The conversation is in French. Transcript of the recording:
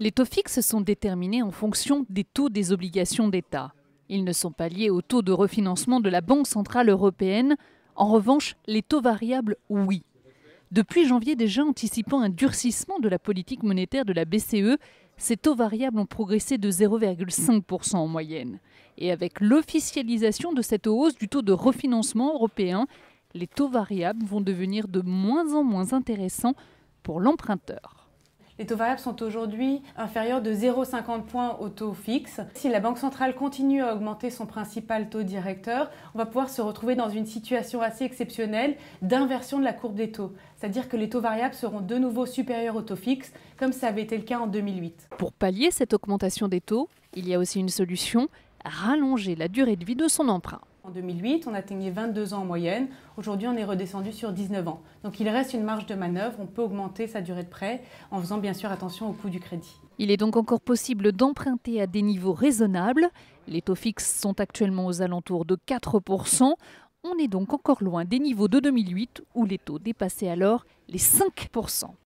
Les taux fixes sont déterminés en fonction des taux des obligations d'État. Ils ne sont pas liés au taux de refinancement de la Banque centrale européenne. En revanche, les taux variables, oui. Depuis janvier déjà, anticipant un durcissement de la politique monétaire de la BCE, ces taux variables ont progressé de 0,5% en moyenne. Et avec l'officialisation de cette hausse du taux de refinancement européen, les taux variables vont devenir de moins en moins intéressants pour l'emprunteur. Les taux variables sont aujourd'hui inférieurs de 0,50 points au taux fixe. Si la Banque centrale continue à augmenter son principal taux directeur, on va pouvoir se retrouver dans une situation assez exceptionnelle d'inversion de la courbe des taux. C'est-à-dire que les taux variables seront de nouveau supérieurs aux taux fixes, comme ça avait été le cas en 2008. Pour pallier cette augmentation des taux, il y a aussi une solution, rallonger la durée de vie de son emprunt. En 2008, on atteignait 22 ans en moyenne. Aujourd'hui, on est redescendu sur 19 ans. Donc il reste une marge de manœuvre. On peut augmenter sa durée de prêt en faisant bien sûr attention au coût du crédit. Il est donc encore possible d'emprunter à des niveaux raisonnables. Les taux fixes sont actuellement aux alentours de 4%. On est donc encore loin des niveaux de 2008 où les taux dépassaient alors les 5%.